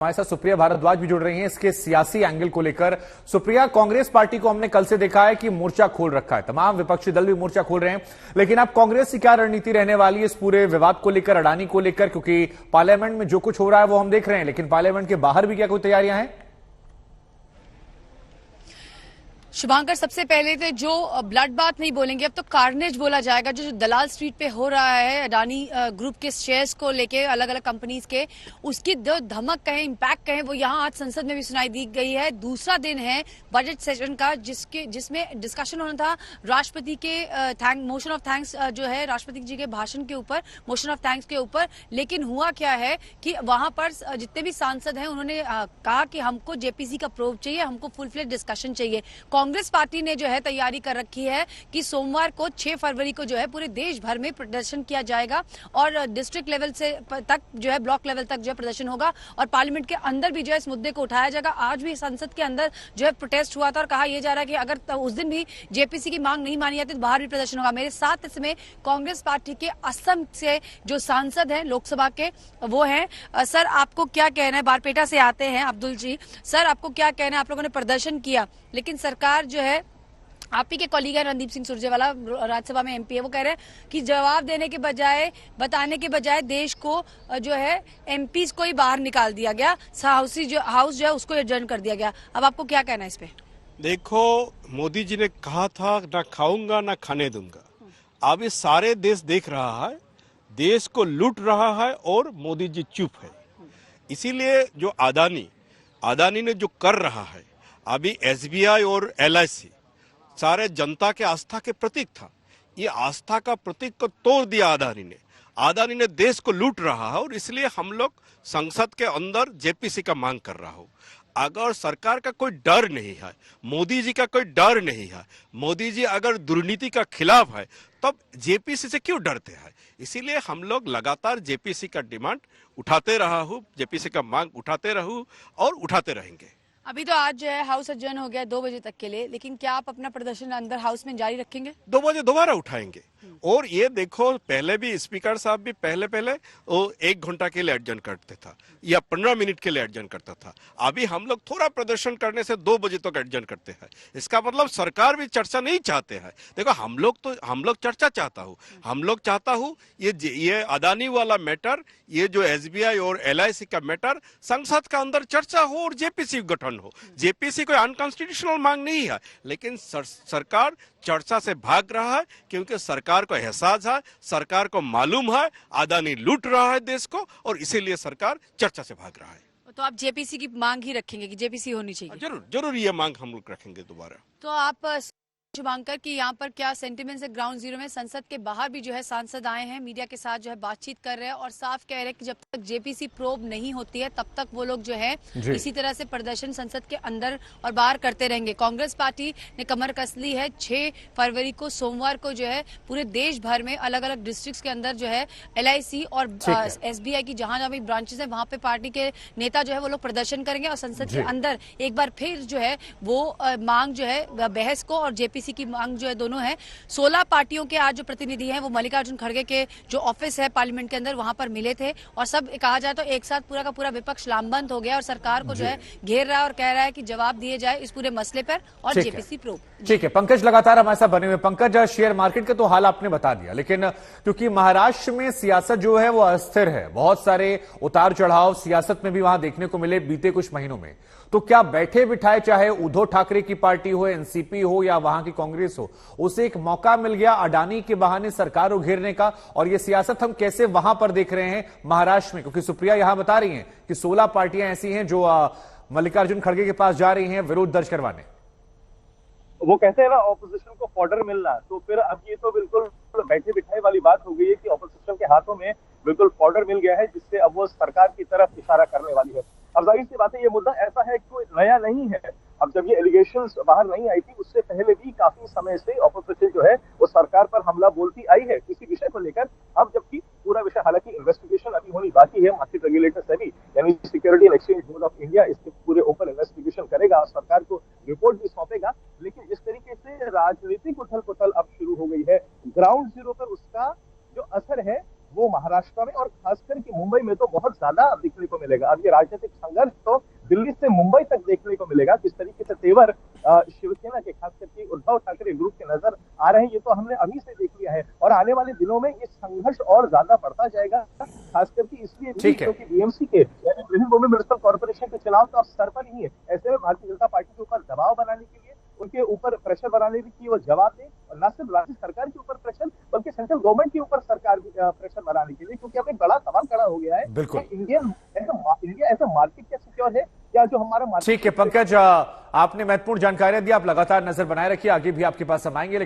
हमारे साथ सुप्रिया भारद्वाज भी जुड़ रही हैं इसके सियासी एंगल को लेकर। सुप्रिया, कांग्रेस पार्टी को हमने कल से देखा है कि मोर्चा खोल रखा है, तमाम विपक्षी दल भी मोर्चा खोल रहे हैं, लेकिन अब कांग्रेस की क्या रणनीति रहने वाली है इस पूरे विवाद को लेकर, अडानी को लेकर? क्योंकि पार्लियामेंट में जो कुछ हो रहा है वो हम देख रहे हैं, लेकिन पार्लियामेंट के बाहर भी क्या कोई तैयारियां हैं? शुभांकर, सबसे पहले तो जो ब्लड बात नहीं बोलेंगे, अब तो कार्नेज बोला जाएगा। जो दलाल स्ट्रीट पे हो रहा है अडानी ग्रुप के शेयर्स को लेके, अलग अलग कंपनीज के, उसकी जो धमक कहें, इम्पैक्ट कहें, वो यहाँ आज संसद में भी सुनाई दी गई है। दूसरा दिन है बजट सेशन का, जिसमें डिस्कशन होना था राष्ट्रपति के मोशन ऑफ थैंक्स जो है राष्ट्रपति जी के भाषण के ऊपर, मोशन ऑफ थैंक्स के ऊपर। लेकिन हुआ क्या है कि वहां पर जितने भी सांसद हैं उन्होंने कहा कि हमको जेपीसी का प्रोब चाहिए, हमको फुल फ्लेज डिस्कशन चाहिए। कांग्रेस पार्टी ने जो है तैयारी कर रखी है कि सोमवार को 6 फरवरी को जो है पूरे देश भर में प्रदर्शन किया जाएगा और डिस्ट्रिक्ट लेवल से तक जो है, ब्लॉक लेवल तक जो है प्रदर्शन होगा और पार्लियामेंट के अंदर भी जो है इस मुद्दे को उठाया जाएगा। आज भी संसद के अंदर जो है प्रोटेस्ट हुआ था और कहा यह जा रहा है कि अगर उस दिन भी जेपीसी की मांग नहीं मानी जाती तो बाहर भी प्रदर्शन होगा। मेरे साथ इसमें कांग्रेस पार्टी के असम से जो सांसद हैं लोकसभा के, वो हैं। सर, आपको क्या कहना है? बारपेटा से आते हैं अब्दुल जी। सर, आपको क्या कहना है? आप लोगों ने प्रदर्शन किया, लेकिन सरकार जो है, आप ही के कॉलीग है रणदीप सिंह सुरजेवाला, राज्यसभा में एमपी है, वो कह रहे हैं कि जवाब देने के बजाय, बताने के बजाय देश को जो है एमपीज को ही बाहर निकाल दिया गया, हाउस जो है उसको एडजर्न कर दिया गया। अब आपको क्या कहना है इस पे? देखो, मोदी जी ने कहा था ना खाऊंगा ना खाने दूंगा। अब ये सारे देश देख रहा है, देश को लूट रहा है और मोदी जी चुप है। इसीलिए जो अदानी ने जो कर रहा है, अभी एसबीआई और एलआईसी सारे जनता के आस्था के प्रतीक था। ये आस्था का प्रतीक को तोड़ दिया अदानी ने देश को लूट रहा है और इसलिए हम लोग संसद के अंदर जेपीसी का मांग कर रहा हो। अगर सरकार का कोई डर नहीं है, मोदी जी का कोई डर नहीं है, मोदी जी अगर दुर्नीति का खिलाफ है, तब जेपीसी से क्यों डरते हैं? इसीलिए हम लोग लगातार जेपीसी का डिमांड उठाते रहा हूं, जेपीसी का मांग उठाते रहूं और उठाते रहेंगे। अभी तो आज जो है हाउस एडजर्न हो गया 2 बजे तक के लिए, लेकिन क्या आप अपना प्रदर्शन अंदर हाउस में जारी रखेंगे? 2 बजे दोबारा उठाएंगे। और ये देखो, पहले भी स्पीकर साहब भी पहले वो 1 घंटा के लिए एडजर्न करते था या 15 मिनट के लिए एडजर्न करता था। अभी हम लोग थोड़ा प्रदर्शन करने से 2 बजे तक एडजर्न करते हैं। इसका मतलब सरकार भी चर्चा नहीं चाहते हैं। देखो, हम लोग चर्चा चाहता हूँ, हम लोग चाहता हूँ ये अदानी वाला मैटर, ये जो एसबीआई और एलआईसी का मैटर संसद का अंदर चर्चा हो और जेपीसी गठन हो। जेपीसी कोई अनकॉन्स्टिट्यूशनल मांग नहीं है, लेकिन सरकार चर्चा से भाग रहा है क्योंकि सरकार को एहसास है, सरकार को मालूम है अदानी लूट रहा है देश को और इसीलिए सरकार चर्चा से भाग रहा है। तो आप जेपीसी की मांग ही रखेंगे कि जेपीसी होनी चाहिए? जरूर ये मांग हम लोग रखेंगे दोबारा। तो आप शुभांकर की यहाँ पर क्या सेंटिमेंट्स है ग्राउंड जीरो में? संसद के बाहर भी जो है सांसद आए हैं, मीडिया के साथ जो है बातचीत कर रहे हैं और साफ कह रहे हैं कि जब तक जेपीसी प्रोब नहीं होती है तब तक वो लोग जो है इसी तरह से प्रदर्शन संसद के अंदर और बाहर करते रहेंगे। कांग्रेस पार्टी ने कमर कस ली है। 6 फरवरी को सोमवार को जो है पूरे देश भर में अलग अलग डिस्ट्रिक्ट के अंदर जो है एलआईसी और एसबीआई की जहां जहां भी ब्रांचेस है वहां पे पार्टी के नेता जो है वो लोग प्रदर्शन करेंगे और संसद के अंदर एक बार फिर जो है वो मांग जो है बहस को और जेपीसी की मांग जो है दोनों है। 16 पार्टियों के आज जो प्रतिनिधि हैं वो मल्लिकार्जुन खड़गे के जो ऑफिस है पार्लियामेंट के अंदर वहां पर मिले थे और सब कहा जाए तो एक साथ पूरा का पूरा विपक्ष लामबंद हो गया और सरकार को जो है घेर रहा है और कह रहा है कि जवाब दिए जाए इस पूरे मसले पर और जेपीसी प्रोब। ठीक है पंकज, लगातार हमारे साथ बने हुए। पंकज, शेयर मार्केट का तो हाल आपने बता दिया, लेकिन क्योंकि महाराष्ट्र में सियासत जो है वो अस्थिर है, बहुत सारे उतार चढ़ाव सियासत में भी वहां देखने को मिले बीते कुछ महीनों में, तो क्या बैठे बिठाए चाहे उद्धव ठाकरे की पार्टी हो, एनसीपी हो या वहां की कांग्रेस हो, उसे एक मौका मिल गया अडानी के बहाने सरकार को घेरने का? और ये सियासत हम कैसे वहां पर देख रहे हैं महाराष्ट्र में? क्योंकि सुप्रिया यहां बता रही हैं कि 16 पार्टियां ऐसी हैं जो मल्लिकार्जुन खड़गे के पास जा रही हैं विरोध दर्ज करवाने। वो कहते हैं ना ऑपोजिशन को फॉर्डर मिलना, तो फिर अब ये तो बिल्कुल बैठे बिठाए वाली बात हो गई है कि ऑपोजिशन के हाथों में बिल्कुल फॉर्डर मिल गया है, जिससे अब वो सरकार की तरफ इशारा करने वाली है। अब जाहिर सी बात है, ये मुद्दा ऐसा है कि कोई नया नहीं है। अब जब ये एलिगेशंस बाहर नहीं आई थी, उससे पहले भी काफी समय से ऑपोजिशन जो है वो सरकार पर हमला बोलती आई है किसी विषय को लेकर। अब जबकि पूरा विषय, हालांकि इन्वेस्टिगेशन अभी होनी बाकी है, मार्केट रेगुलेटर सेबी यानी security and exchange board of India इसके पूरे ऊपर इन्वेस्टिगेशन करेगा और सरकार को रिपोर्ट भी सौंपेगा। लेकिन जिस तरीके से राजनीतिक उथल पुथल अब शुरू हो गई है, ग्राउंड जीरो पर उसका जो असर है वो महाराष्ट्र में और खासकर कि मुंबई में तो बहुत ज्यादा देखने को मिलेगा। अब ये राजनीतिक संघर्ष तो दिल्ली से मुंबई तक देखने को मिलेगा। किस तरीके से तेवर शिवसेना के खास करके उद्धव ठाकरे ग्रुप के नजर आ रहे हैं, ये तो हमने अभी से देख लिया है और आने वाले दिनों में ये संघर्ष और ज्यादा बढ़ता जाएगा, खास करके इसलिए भी क्योंकि बीएमसी के विभिन्न मुंबई म्युनिसिपल कॉर्पोरेशन के चुनाव तो अब सर पर ही है। ऐसे में भारतीय जनता पार्टी के ऊपर दबाव बनाने के लिए, उनके ऊपर प्रेशर बनाने की वो जवाब दें, और न सिर्फ राज्य सरकार के ऊपर प्रेशर बल्कि सेंट्रल गवर्नमेंट के ऊपर सरकार प्रेशर बनाने के लिए, क्योंकि अब एक बड़ा सवाल खड़ा हो गया है। बिल्कुल इंडिया ऐसा मार्केट क्या सिक्योर है क्या जो हमारा मार्केट। ठीक है पंकज, आपने महत्वपूर्ण जानकारियां दी, आप लगातार नजर बनाए रखिए, आगे भी आपके पास हम आएंगे।